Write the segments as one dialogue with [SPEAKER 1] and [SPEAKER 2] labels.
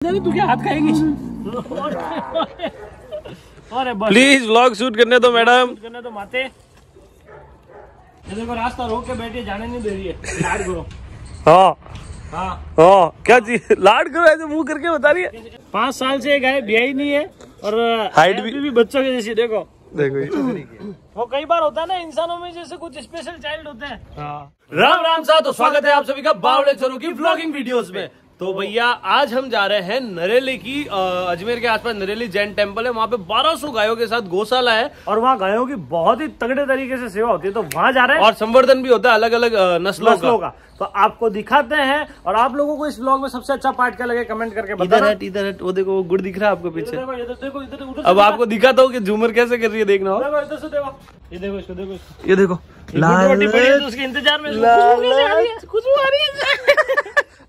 [SPEAKER 1] तू क्या हाथ खाएगी?
[SPEAKER 2] प्लीज व्लॉग शूट करने दो मैडम।
[SPEAKER 1] करने दो माते। ये देखो रास्ता रोक के बैठी, जाने नहीं दे रही है। लाड करो।
[SPEAKER 2] हाँ
[SPEAKER 1] हाँ
[SPEAKER 2] क्या चीज लाड करो, ऐसे मुंह करके बता रही है।
[SPEAKER 1] 5 साल से गाय ब्याही नहीं है और
[SPEAKER 2] हाइट
[SPEAKER 1] भी बच्चों के जैसी। देखो
[SPEAKER 2] देखो
[SPEAKER 1] वो कई बार होता है ना इंसानों में जैसे कुछ स्पेशल चाइल्ड होते हैं। हाँ। राम राम साथ, तो स्वागत है आप सभी का बावड़े चोरों की व्लॉगिंग वीडियोस में। तो भैया आज हम जा रहे हैं नरेली की, अजमेर के आसपास नरेली जैन टेम्पल है। वहाँ पे 1200 गायों के साथ गौशाला है और वहाँ गायों की बहुत ही तगड़े तरीके से सेवा होती है। तो वहाँ जा रहे हैं और संवर्धन भी होता है अलग अलग नस्लों का। तो आपको दिखाते हैं और आप लोगों को इस व्लॉग में सबसे अच्छा पार्ट क्या लगे कमेंट करके बताना।
[SPEAKER 2] इधर हट, वो देखो वो गुड़ दिख रहा है आपको पीछे।
[SPEAKER 1] देखो इधर
[SPEAKER 2] अब आपको दिखाता हूँ कि झूमर कैसे कर रही है, देखना हो।
[SPEAKER 1] इधर से देखो, ये देखो इसको, देखो
[SPEAKER 2] ये देखो
[SPEAKER 1] उसके इंतजार में कुछ आ रही है।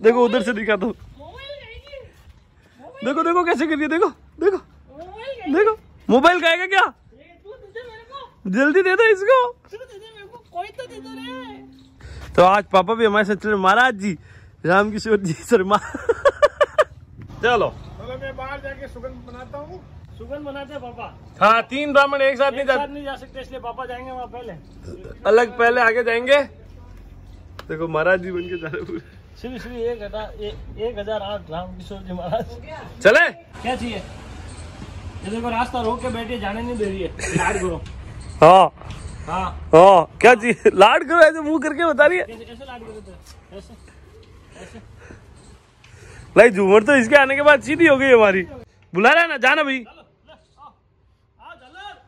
[SPEAKER 2] देखो उधर से दिखाता हूँ। देखो देखो कैसे कर रही है, देखो देखो देखो। मोबाइल खाएगा क्या? जल्दी दे दो इसको। तो आज पापा भी हमारे साथ चले, महाराज जी राम किशोर जी शर्मा। चलो
[SPEAKER 1] मैं बाहर जाके सुगंध बनाता हूँ। सुगंध बनाते हैं पापा।
[SPEAKER 2] हाँ 3 ब्राह्मण एक साथ
[SPEAKER 1] नहीं जा सकते, इसलिए पापा जाएंगे वहाँ पहले।
[SPEAKER 2] अलग पहले आगे जाएंगे। देखो महाराज जी बन के जा रहे पूरे।
[SPEAKER 1] श्री श्री 1008 राम किशोर जी महाराज।
[SPEAKER 2] चले
[SPEAKER 1] क्या चाहिए? ये देखो रास्ता रोक के बैठी, जाने नहीं दे रही है। लाड करो।
[SPEAKER 2] हाँ क्या चीज लाड करो, ऐसे मुंह करके बता रही है।
[SPEAKER 1] ऐसे लाड करो, ऐसे
[SPEAKER 2] भाई झूमर तो इसके आने के बाद सीधी हो गई हमारी। बुला रहा है ना, जाना भाई।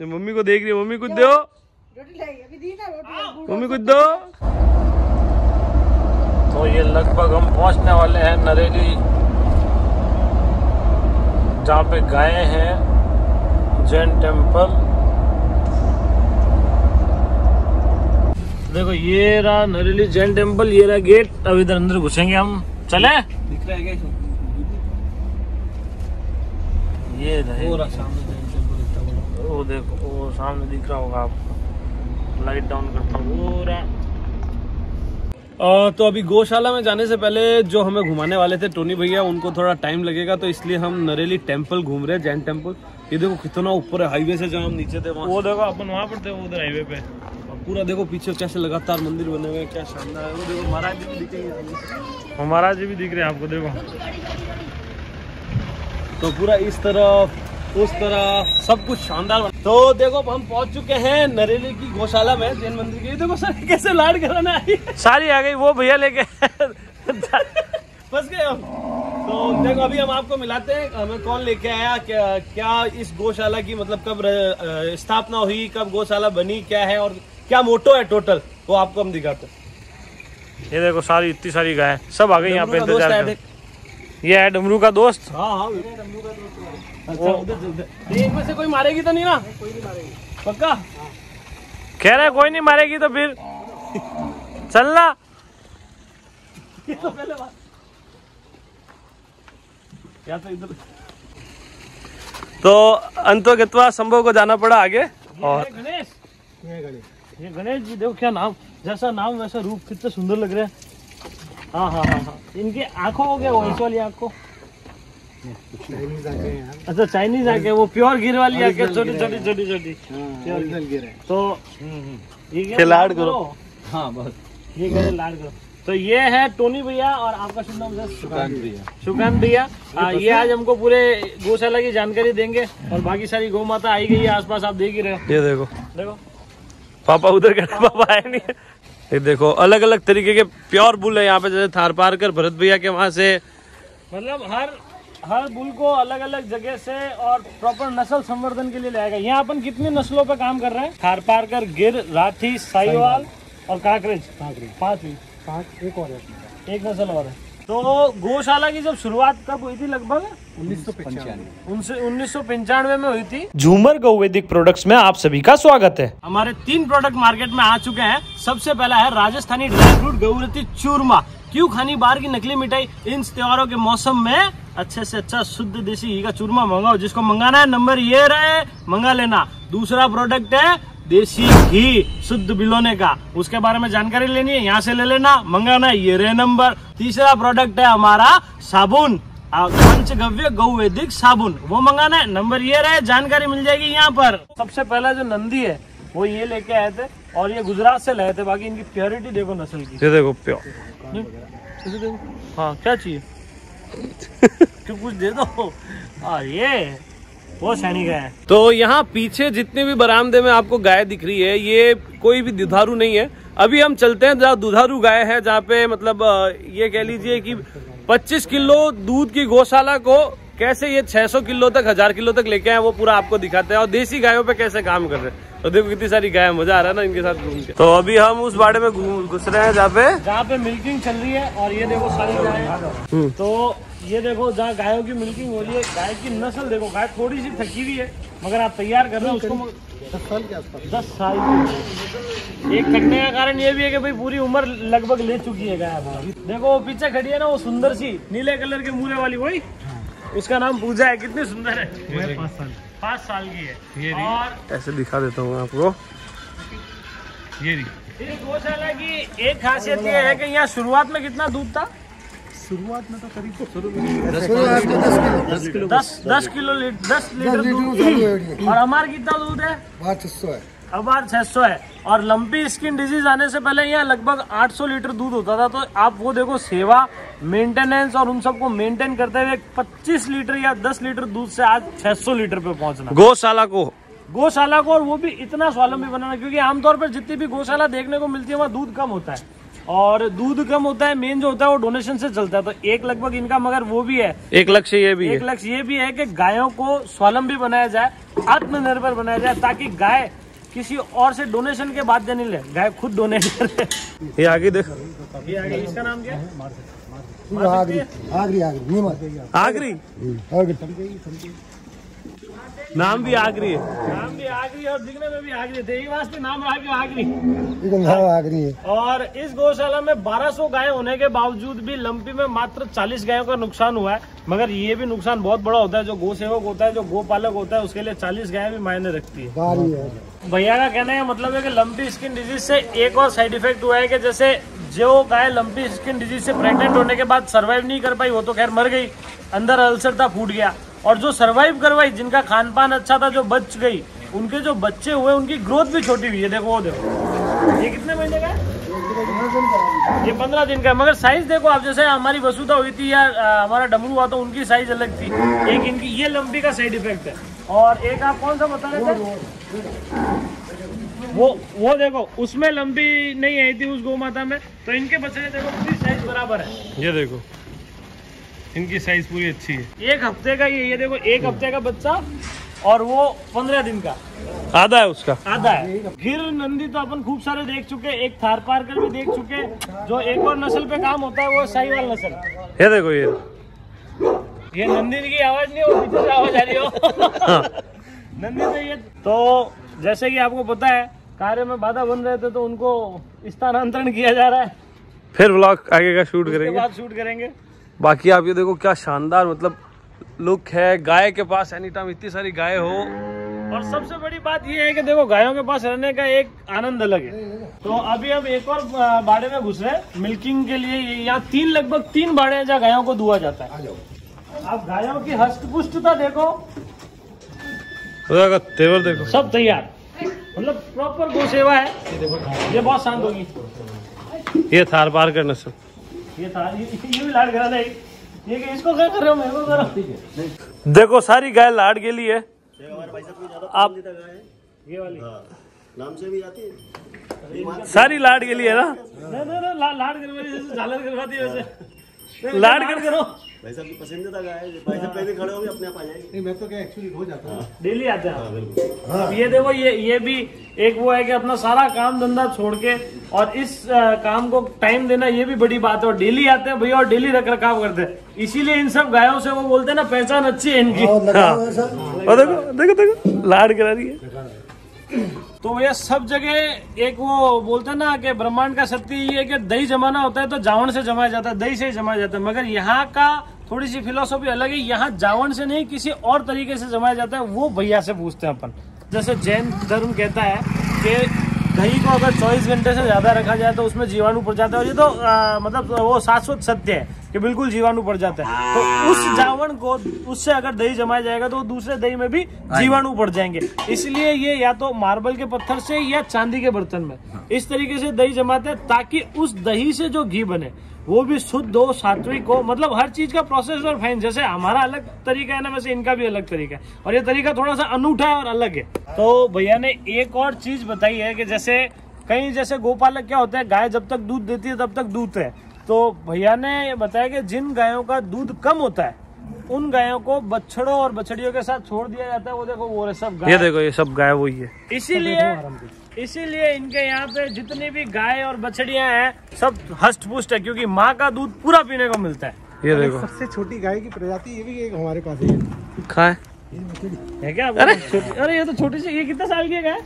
[SPEAKER 2] मम्मी को देख रही है, मम्मी कुछ दो, मम्मी कुछ दो।
[SPEAKER 1] तो ये लगभग हम पहुंचने वाले हैं नरेली, जहाँ पे गायें हैं, जैन टेम्पल। देखो ये रहा नरेली जैन टेम्पल, ये रहा गेट। अब इधर अंदर घुसेंगे हम। चले? दिख रहा है क्या? ये रहे वो सामने जैन टेम्पल इतना बड़ा। वो देखो वो सामने दिख रहा होगा आपको। लाइट डाउन करता हूँ। वो रहा।
[SPEAKER 2] तो अभी गौशाला में जाने से पहले जो हमें घुमाने वाले थे टोनी भैया, उनको थोड़ा टाइम लगेगा, तो इसलिए हम नरेली टेम्पल घूम रहे हैं, जैन टेम्पल। ये देखो कितना ऊपर है, हाईवे से जहाँ हम नीचे थे वहाँ।
[SPEAKER 1] वो देखो अपन वहाँ पर थे, उधर हाईवे पे।
[SPEAKER 2] और पूरा देखो पीछे कैसे लगातार मंदिर बने हुए हैं, क्या शानदार है। वो देखो महाराज जी भी दिखेंगे,
[SPEAKER 1] महाराज जी भी दिख रहे हैं आपको। देखो
[SPEAKER 2] तो पूरा इस तरफ उस तरह सब कुछ शानदार। तो देखो हम पहुंच चुके हैं नरेली की गौशाला में, जैन मंदिर की। देखो सर कैसे लाड कराने आई,
[SPEAKER 1] सारी आ गई। वो भैया लेके
[SPEAKER 2] फंस गए हम। तो देखो अभी हम आपको मिलाते हैं हमें कौन लेके आया, क्या इस गौशाला की मतलब कब स्थापना हुई, कब गौशाला बनी, क्या है और क्या मोटो है टोटल, वो आपको हम दिखाते हैं।
[SPEAKER 1] ये देखो सारी इतनी सारी गाय सब आ गई यहाँ पे इंतजार कर। ये है डमरू का दोस्त।
[SPEAKER 2] हाँ डमरू का दोस्त। अच्छा उधर चलते। एक में से कोई मारेगी तो नहीं ना? कोई नहीं मारेगी पक्का?
[SPEAKER 1] कह रहा है कोई नहीं मारेगी तो फिर चलना।
[SPEAKER 2] तो पहले बात क्या तो इधर। तो अंतोगत्वा संभव को जाना पड़ा आगे। और
[SPEAKER 1] गणेश, ये गणेश जी देखो क्या नाम, जैसा नाम वैसा रूप, कितने सुंदर लग रहे हैं। हाँ। इनकी आंखों हो गया वो इस वाली आंख को। अच्छा चाइनीज आके, वो प्योर गिर वाली आके, छोटी छोटी। तो ये
[SPEAKER 2] लाड करो।
[SPEAKER 1] हाँ बस ये कह लाड करो। तो ये है टोनी भैया और आपका शुभ नाम सुकांत भैया। ये आज हमको पूरे गौशाला की जानकारी देंगे और बाकी सारी गौ माता आई गई है आसपास, आप देख ही रहे हो।
[SPEAKER 2] ये देखो पापा उधर गए, पापा आए नहीं। ये देखो अलग अलग तरीके के प्योर बुल है यहाँ पे, जैसे थार पारकर भरत भैया के वहाँ से।
[SPEAKER 1] मतलब हर बुल को अलग अलग जगह से और प्रॉपर नस्ल संवर्धन के लिए लाएगा। यहाँ अपन कितनी नस्लों पे काम कर रहे हैं? थार पारकर, गिर, राठी, साहिवाल और काकरेज। 5 एक और है, एक नस्ल और है। तो गौशाला की जब शुरुआत कब हुई थी? लगभग 1995 में हुई थी। झूमर गौवेदिक प्रोडक्ट्स में आप सभी का स्वागत है। हमारे 3 प्रोडक्ट मार्केट में आ चुके हैं। सबसे पहला है राजस्थानी ड्राई फ्रूट गौरती चूरमा। क्यों खानी बाहर की नकली मिठाई, इन त्योहारों के मौसम में अच्छे से अच्छा शुद्ध देसी घी का चूरमा मंगाओ। जिसको मंगाना है नंबर ये रहे, मंगा लेना। दूसरा प्रोडक्ट है देसी घी शुद्ध बिलोने का, उसके बारे में जानकारी लेनी है यहाँ से ले लेना, मंगाना है ये रहे नंबर। तीसरा प्रोडक्ट है हमारा साबुन,
[SPEAKER 2] पंचगव्य गौ वैदिक साबुन, वो मंगाना है। नंबर ये रहे, जानकारी मिल जाएगी यहाँ पर। सबसे पहला जो नंदी है वो ये लेके आए थे और ये गुजरात से लाए थे। बाकी इनकी प्योरिटी देखो नस्ल की, ये देखो प्योर। हाँ क्या चाहिए तो कुछ दे दो। ये वो सैनिक है। तो यहाँ पीछे जितने भी बरामदे में आपको गाय दिख रही है, ये कोई भी दुधारू नहीं है। अभी हम चलते हैं जहाँ दुधारू गाय है, जहाँ पे मतलब ये कह लीजिए कि 25 किलो दूध की गौशाला को कैसे ये 600 किलो तक 1000 किलो तक लेके आए, वो पूरा आपको दिखाते हैं। और देसी गायों पे कैसे काम कर रहे हैं। तो देखो कितनी सारी गाय, मजा आ रहा है ना इनके साथ घूम के। तो अभी हम उस बाड़े में घुस रहे हैं जहाँ पे मिल्किंग चल रही है। और ये देखो सारी गाय, तो ये देखो जहाँ गायों की मिल्किंग हो रही है। गाय की नस्ल देखो, गाय थोड़ी सी थकी हुई है मगर आप तैयार कर रहे हो उसको 10 साल के आसपास। 10 साल की। एक थकने का कारण ये भी है कि भाई पूरी उम्र लगभग ले चुकी है गाय। देखो वो पीछे खड़ी है ना, वो सुंदर सी नीले कलर के मूले वाली, वही उसका नाम पूजा है। कितनी सुंदर है, 5 साल की है। ये और ऐसे दिखा देता हूँ आपको। ये गौशाला की एक खासियत ये है कि यहाँ शुरुआत में कितना दूध था? शुरुआत में तो करीब 10 लीटर दूध। और हमारा कितना दूध है? 600 है। अब 600 है। और लंपी स्किन डिजीज आने से पहले यहाँ लगभग 800 लीटर दूध होता था। तो आप वो देखो, सेवा, मेंटेनेंस और उन सबको मेंटेन करते हुए 25 लीटर या 10 लीटर दूध से आज 600 लीटर पे पहुंचना गौशाला को। और वो भी इतना स्वावलंबी बनाना, क्योंकि आमतौर पर जितनी भी गौशाला देखने को मिलती है वहाँ दूध कम होता है। और दूध कम होता है, मेन जो होता है वो डोनेशन से चलता है। तो एक लगभग इनका, मगर वो भी है एक लक्ष्य ये भी है कि गायों को स्वावलंबी बनाया जाए, आत्मनिर्भर बनाया जाए, ताकि गाय किसी और से डोनेशन के बाद नहीं ले, गाय खुद डोनेट करे। ये आगे देखो, ये आगे, इसका नाम क्या है? आगरी। नाम भी आगरी है, और दिखने में भी आगरी थे, वास्ते नाम रहा कि आगरी है। और इस गौशाला में 1200 गाय होने के बावजूद भी लंपी में मात्र 40 गायों का नुकसान हुआ है। मगर ये भी नुकसान बहुत बड़ा होता है। जो गौ सेवक होता है, जो गो पालक होता है, उसके लिए 40 गाय भी मायने रखती है। भैया का कहने का मतलब है कि लंपी स्किन डिजीज से एक और साइड इफेक्ट हुआ है कि जैसे जो गाय लंपी स्किन डिजीज से प्रेग्नेंट होने के बाद सर्वाइव नहीं कर पाई, वो तो खैर मर गई, अंदर अल्सर था, फूट गया। और जो सर्वाइव करवाई, जिनका खान पान अच्छा था, जो बच गई, उनके जो बच्चे हुए उनकी ग्रोथ भी छोटी हुई है। देखो वो देखो, ये कितने महीने का है? ये 15 दिन का है। मगर साइज देखो आप, जैसे हमारी वसुधा हुई थी या हमारा डमरू हुआ, तो उनकी साइज अलग थी। एक इनकी ये लंबी का साइड इफेक्ट है। और एक आप कौन सा बता रहे थे? वो देखो, उसमें लंबी नहीं आई थी उस गौ माता में। तो इनके बच्चे देखो पूरी साइज बराबर है। ये देखो इनकी साइज पूरी अच्छी है। 1 हफ्ते का ये देखो, 1 हफ्ते का बच्चा, और वो 15 दिन का, आधा है उसका, आधा है। फिर नंदी तो अपन खूब सारे देख चुके, एक थार पारकर भी देख चुके। जो एक और नस्ल पे काम होता है वो साहिवाल नस्ल। ये देखो, ये नंदी की आवाज नहीं, वो पीछे से आवाज आ रही हो। नंदी तो ये, तो जैसे कि आपको पता है कार्य में बाधा बन रहे थे, तो उनको स्थानांतरण किया जा रहा है। फिर व्लॉग आगे का शूट करेंगे। बाकी आप ये देखो क्या शानदार मतलब लुक है। गाय के पास एनी टाइम इतनी सारी गाय हो। और सबसे बड़ी बात ये है कि देखो गायों के पास रहने का एक आनंद अलग है। तो अभी हम एक और बाड़े में घुस रहे हैं मिल्किंग के लिए। यहाँ लगभग 3 बाड़े हैं जहाँ गायों को दुआ जाता है। आप गायों की हष्टपुष्टता देखो, तेवर देखो, सब तैयार, मतलब प्रॉपर गौ सेवा है। ये बहुत शांत होगी। ये थार पार कर नस्ल, ये भी लाड करा नहीं, ये कि इसको क्या कर रहे हो, मेरे को करो। देखो सारी गाय लाड के लिए आप, ये वाली नाम से भी जाती है, सारी लाड के लिए ना। लाड करवाती, जैसे झालर करवाती है वैसे लाड करो। भाई साहब की पसंदीदा गाय है, भाई साहब पहले खड़े होंगे अपने आप आ जाएगी। नहीं, मैं तो क्या एक्चुअली हो जाता है, डेली आता है। हाँ। ये देखो, ये भी एक वो है कि अपना सारा काम धंधा छोड़ के और इस काम को टाइम देना, ये भी बड़ी बात है। और डेली आते हैं भैया और डेली रख रखाव करते हैं। इसीलिए इन सब गायों से वो बोलते हैं ना, पहचान अच्छी है इनकी। देखो लाड करा रही है। तो ये सब जगह एक वो बोलते हैं ना कि ब्रह्मांड का सत्य ये है कि दही जमाना होता है तो जावण से जमाया जाता है, दही से ही जमाया जाता है। मगर यहाँ का थोड़ी सी फिलोसॉफी अलग है। यहाँ जावण से नहीं, किसी और तरीके से जमाया जाता है। वो भैया से पूछते हैं अपन। जैसे जैन धर्म कहता है कि दही को अगर 24 घंटे से ज्यादा रखा जाए तो उसमें जीवाणु पड़ जाता है। और ये तो मतलब वो शाश्वत सत्य है। कि बिल्कुल जीवाणु पड़ जाता है। तो उस जावण को उससे अगर दही जमाया जाएगा तो दूसरे दही में भी जीवाणु पड़ जाएंगे। इसलिए ये या तो मार्बल के पत्थर से या चांदी के बर्तन में इस तरीके से दही जमाते हैं, ताकि उस दही से जो घी बने वो भी शुद्ध हो, सात्विक हो। मतलब हर चीज का प्रोसेस और फाइन, जैसे हमारा अलग तरीका है ना, वैसे इनका भी अलग तरीका है, और ये तरीका थोड़ा सा अनूठा है और अलग है। तो भैया ने एक और चीज बताई है कि जैसे कहीं जैसे गोपालक क्या होता है, गाय जब तक दूध देती है तब तक दूध है। तो भैया ने बताया कि जिन गायों का दूध कम होता है उन गायों को बछड़ों और बछड़ियों के साथ छोड़ दिया जाता है। वो देखो वो सब गाय,
[SPEAKER 1] ये देखो ये सब गाय वही है।
[SPEAKER 2] इसीलिए इनके यहाँ पे जितनी भी गाय और बछड़ियां हैं सब हष्ट पुष्ट है, क्योंकि माँ का दूध पूरा पीने को मिलता है।
[SPEAKER 1] ये देखो
[SPEAKER 3] सबसे छोटी गाय की प्रजाति ये भी एक हमारे पास है।
[SPEAKER 1] कहाँ
[SPEAKER 2] है क्या? अरे ये तो छोटी सी, ये कितने साल की है गाय?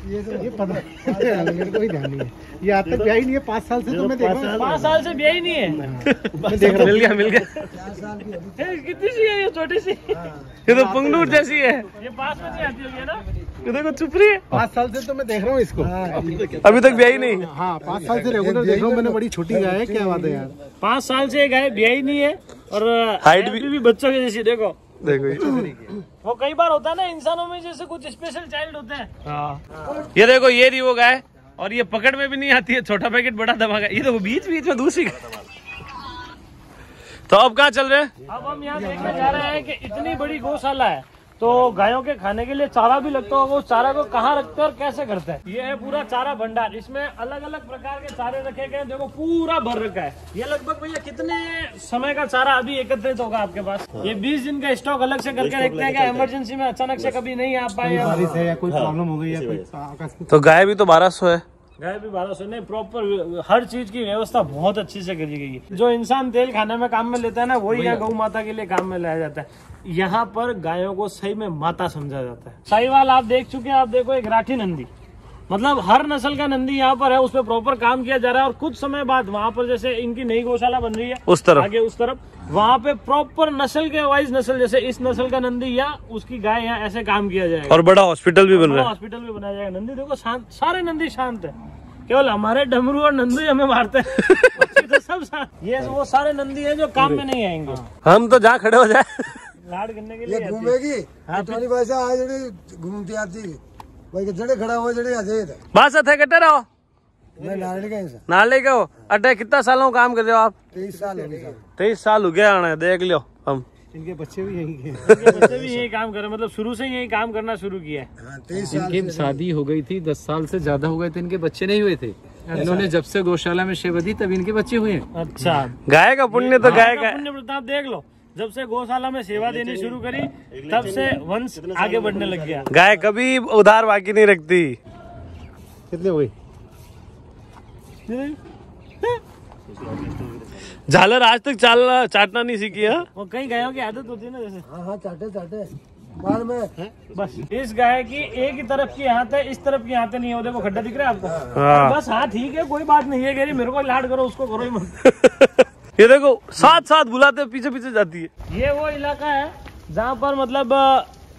[SPEAKER 3] ये पता मेरे को ही ध्यान नहीं है, ये आज तक ब्याही नहीं है। 5 साल से तो मैं देख रहा हूँ।
[SPEAKER 2] 5 साल से ब्याही नहीं है।
[SPEAKER 3] मैं देख रहा हूँ।
[SPEAKER 1] मिल गया
[SPEAKER 2] कितनी सी है ये? छोटी सी।
[SPEAKER 1] ये तो पंगनूर जैसी है।
[SPEAKER 2] ये पास में नहीं आती होगी ना?
[SPEAKER 1] ये देखो चुप रही है।
[SPEAKER 3] 5 साल से तो मैं देख रहा हूँ इसको।
[SPEAKER 1] अभी तक ब्याही नहीं।
[SPEAKER 3] हाँ 5 साल से रेगुलर देख रहा हूँ मैंने। बड़ी छोटी गाय है, क्या बात है यार।
[SPEAKER 2] 5 साल से गाय ब्याही नहीं है और
[SPEAKER 1] हाइट
[SPEAKER 2] भी बच्चों के जैसी। देखो
[SPEAKER 1] देखो
[SPEAKER 2] वो कई बार होता है ना इंसानों में जैसे कुछ स्पेशल चाइल्ड होते हैं।
[SPEAKER 1] हाँ। ये देखो ये रही वो गाय, और ये पकड़ में भी नहीं आती है। छोटा पैकेट बड़ा धमाका। ये देखो बीच बीच में दूसरी। तो अब कहाँ चल रहे हैं?
[SPEAKER 2] अब हम यहाँ देखने जा रहे हैं कि इतनी बड़ी गौशाला है तो गायों के खाने के लिए चारा भी लगता होगा। उस चारा को कहाँ रखते हैं और कैसे करते हैं? ये है पूरा चारा भंडार। इसमें अलग अलग प्रकार के चारे रखे गए हैं। देखो पूरा भर रखा है। ये लगभग भैया कितने समय का चारा अभी एकत्रित होगा आपके पास? ये 20 दिन का स्टॉक अलग से करके रखते हैं क्या? इमरजेंसी में अचानक से कभी नहीं आ पाए,
[SPEAKER 3] बारिश है या कोई प्रॉब्लम हो गई या कोई आकस्मिक।
[SPEAKER 1] तो गाय भी तो 1200 है।
[SPEAKER 2] गाय भी 1200 नहीं। प्रॉपर हर चीज की व्यवस्था बहुत अच्छी से करी गई है। जो इंसान तेल खाने में काम में लेता है ना, वही यहाँ गौ माता के लिए काम में लाया जाता है। यहाँ पर गायों को सही में माता समझा जाता है। साहिवाल आप देख चुके हैं। आप देखो एक राठी नंदी, मतलब हर नस्ल का नंदी यहाँ पर है। उस पर प्रॉपर काम किया जा रहा है। और कुछ समय बाद वहाँ पर जैसे इनकी नई गौशाला बन रही है
[SPEAKER 1] उस तरफ,
[SPEAKER 2] आगे उस तरफ, वहाँ पे प्रॉपर नस्ल के वाइज नस्ल, जैसे इस नस्ल का नंदी या उसकी गाय यहाँ ऐसे काम किया जाएगा।
[SPEAKER 1] और बड़ा हॉस्पिटल भी बन रहा है।
[SPEAKER 2] हॉस्पिटल भी बनाया जाएगा। नंदी देखो शांत, सारे नंदी शांत है। केवल हमारे डमरू और नंदू ही हमें मारते हैं। तो सब शांत। ये वो सारे नंदी है जो काम में नहीं आएंगे।
[SPEAKER 1] हम तो जहाँ खड़े हो जाए
[SPEAKER 2] लाड करने के लिए
[SPEAKER 4] घूमेगी। थोड़ी भाषा आ जड़ी घूमती आती भाई जड़े खड़ा हुआ जड़े आ जाए।
[SPEAKER 1] बस थे कटे रहो।
[SPEAKER 4] मैं नारली का इंसान।
[SPEAKER 1] नाले के हो अटे कितना सालों काम कर रहे हो आप?
[SPEAKER 4] 23 साल हो गए।
[SPEAKER 1] 23 साल हो गया आने, देख लो। हम
[SPEAKER 3] इनके बच्चे भी यही हैं।
[SPEAKER 2] इनके बच्चे भी यही काम कर रहे, मतलब शुरू से यही काम करना शुरू किया है।
[SPEAKER 4] 23 साल
[SPEAKER 5] इनकी शादी हो गई थी, 10 साल से ज्यादा हो गए थे, इनके बच्चे नहीं हुए थे। इन्होंने जब से गौशाला में सेवा दी तब इनके बच्चे हुए।
[SPEAKER 2] अच्छा,
[SPEAKER 1] गाय का पुण्य तो गाय का
[SPEAKER 2] पुण्य प्रताप देख लो। जब से गौशाला में सेवा देनी शुरू करी तब से वंश आगे बढ़ने लग गया।
[SPEAKER 1] गाय कभी उधार बाकी नहीं रखती।
[SPEAKER 3] कितने हुए?
[SPEAKER 1] झालर आज तक चाटना नहीं सीखी है।
[SPEAKER 2] वो कई गायों की आदत होती है ना, जैसे
[SPEAKER 4] हाँ चाटे चाटे बाद में
[SPEAKER 2] बस इस गाय की एक ही तरफ की हाथ है, इस तरफ की हाथ नहीं है। वो देखो खड्डा दिख रहा है आपको?
[SPEAKER 1] हाँ।
[SPEAKER 2] बस हाँ ठीक है, कोई बात नहीं है। कह रही मेरे को लाड करो, उसको करो ही मत।
[SPEAKER 1] ये देखो साथ साथ बुलाते पीछे पीछे जाती है।
[SPEAKER 2] ये वो इलाका है जहाँ पर मतलब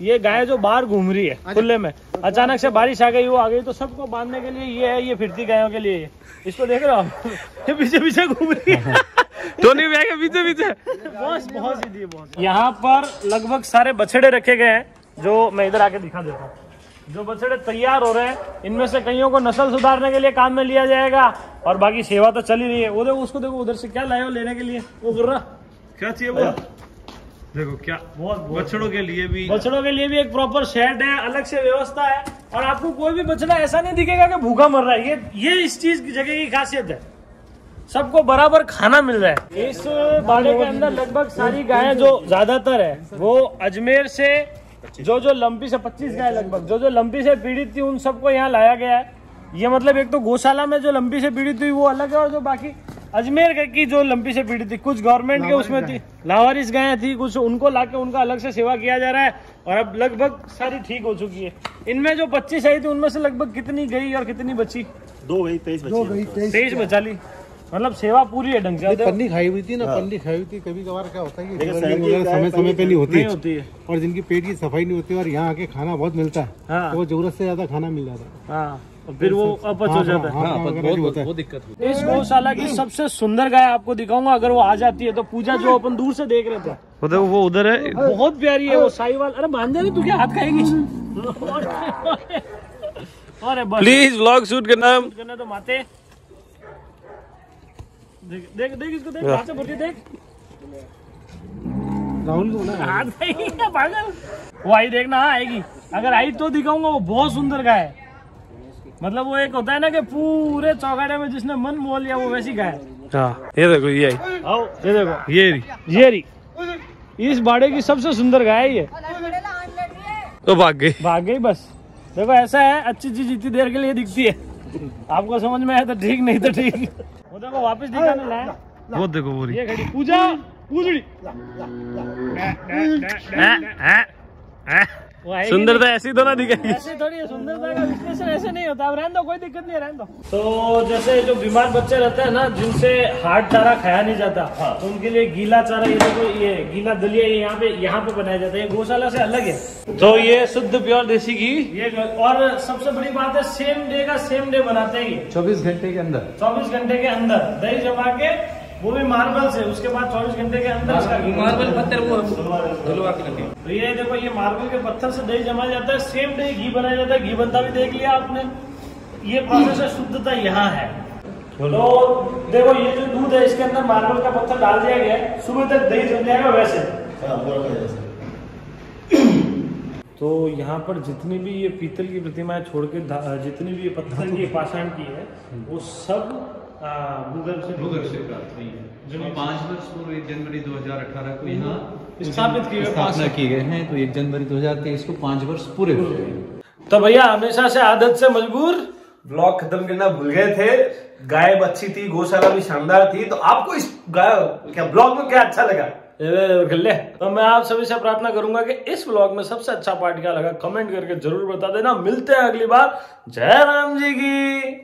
[SPEAKER 2] ये गाय जो बाहर घूम रही है खुले में, अचानक से बारिश आ गई, वो आ गई, तो सबको बांधने के लिए ये है। ये फिरती गायों के लिए। इसको देख रहे हो आप? ये पीछे पीछे घूम रही है।
[SPEAKER 1] टोनी भैया के पीछे पीछे
[SPEAKER 2] बहुत सीधी है, बहुत। यहाँ पर लगभग सारे बछड़े रखे गए हैं, जो मैं इधर आके दिखा देता हूँ। जो बछड़े तैयार हो रहे हैं, इनमें से कईयों को नस्ल सुधारने के लिए काम में लिया जाएगा, और बाकी सेवा तो चल ही रही है। वो देखो, उसको देखो, उधर से क्या लाए हो लेने के लिए, वो कर रहा क्या चाहिए वो देखो। क्या बछड़ों के लिए भी एक प्रॉपर शेड है, अलग से व्यवस्था है। और आपको कोई भी बछड़ा ऐसा नहीं दिखेगा कि भूखा मर रहा है। ये इस चीज की जगह की खासियत है। सबको बराबर खाना मिल रहा है। इस बाड़े के अंदर लगभग सारी गायें जो ज्यादातर है वो अजमेर से, जो लंपी से 25 गाय लगभग जो लंपी से पीड़ित थी, उन सबको यहाँ लाया गया है। ये मतलब एक तो गौशाला में जो लंपी से पीड़ित हुई वो अलग है, और जो बाकी अजमेर की जो लंपी से पीड़ित थी, कुछ गवर्नमेंट के उसमें थी, लावारिस गायें थी, कुछ उनको लाके उनका अलग से सेवा किया जा रहा है। और अब लगभग सारी ठीक हो चुकी है। इनमें जो 25 आई थी उनमें से लगभग कितनी गई और कितनी बची?
[SPEAKER 4] 2 गई 23
[SPEAKER 2] बचा ली। मतलब सेवा पूरी है ढंग से।
[SPEAKER 3] पन्नी खाई हुई थी ना, पन्नी खाई हुई थी। कभी कभार क्या होता है कि समय समय पे नहीं होती है, और जिनकी पेट की सफाई नहीं होती और यहाँ आके खाना बहुत मिलता है, तो वो जरूरत से ज्यादा खाना मिल जाता है।
[SPEAKER 2] फिर वो अपच हो जाता है।
[SPEAKER 3] हाँ,
[SPEAKER 5] वो दिक्कत हुई।
[SPEAKER 2] इस गौशाला की सबसे सुंदर गाय आपको दिखाऊंगा, अगर वो आ जाती है तो। पूजा जो अपन दूर से देख रहे थे वो उधर है, बहुत प्यारी है वो साहिवाल। अरे मान जा, तू क्या हाथ खाएगी? अरे प्लीज व्लॉग शूट करना तो माते। देख देख देख इसको, देख हाथ से भर के देख।
[SPEAKER 3] राहुल को बोला
[SPEAKER 2] हाथ खाएगी क्या पागल? वो आई देखना, आएगी। अगर आई तो दिखाऊंगा। वो बहुत सुंदर गाय है, मतलब वो एक होता है ना कि पूरे चौगाड़े में जिसने मन मोह लिया वो वैसी गाय। हाँ ये देखो, ये आई, आओ ये देखो, ये रही इस बाड़े की सबसे सुंदर गाय है ये। तो भाग गई बस। देखो ऐसा है, अच्छी चीज इतनी देर के लिए दिखती है, आपको समझ में आया तो ठीक, नहीं तो ठीक। वो देखो वापस दिखाने लाया, वो देखो वो ये खड़ी पूजा पूजड़ी। सुंदरता ऐसी तो ना दिखेगी, ऐसे थोड़ी है। सुंदरता का विश्लेषण ऐसे नहीं होता। अब रहने दो, कोई दिक्कत नहीं है, रहने दो। तो जैसे जो बीमार बच्चे रहते हैं ना, जिनसे हार्ड चारा खाया नहीं जाता, तो उनके लिए गीला चारा, ये देखो ये गीला दलिया यहाँ पे बनाया जाता है। ये गौशाला से अलग है। तो ये शुद्ध प्योर देसी घी ये। और सबसे बड़ी बात है, सेम डे बनाते हैं ये, 24 घंटे के अंदर। 24 घंटे के अंदर दही जमा के, वो भी मार्बल से। उसके बाद 24 घंटे के अंदर इसका
[SPEAKER 5] मार्बल पत्थर वो धुलवा के रखे।
[SPEAKER 2] तो ये देखो, ये मार्बल के पत्थर से दही जमा जाता है, सेम डे घी बनाया जाता है। घी बनता भी देख लिया आपने। ये प्रोसेस है, शुद्धता यहाँ है। तो देखो ये जो दूध है, इसके अंदर मार्बल का पत्थर डाल दिया गया है, सुबह तक दही जम जाएगा वैसे। तो यहाँ पर जितनी भी ये पीतल की प्रतिमाएं छोड़ के जितनी भी ये पत्थर की पाषाण की है, वो सब भूगर्भ से प्राप्त हुई है। जो 5 वर्ष पूर्व 1 जनवरी 2018 को यहाँ स्थापित
[SPEAKER 5] किए गए हैं। तो 1 जनवरी 2023 को 5 वर्ष पूरे हो गए।
[SPEAKER 2] तो भैया हमेशा से आदत से मजबूर ब्लॉग खत्म करना भूल गए थे। गाय अच्छी थी, गौशाला भी शानदार थी। तो आपको इस ब्लॉग में क्या अच्छा लगा? तो मैं आप सभी से प्रार्थना करूंगा कि इस ब्लॉग में सबसे अच्छा पार्ट क्या लगा, कमेंट करके जरूर बता देना। मिलते हैं अगली बार। जय राम जी की।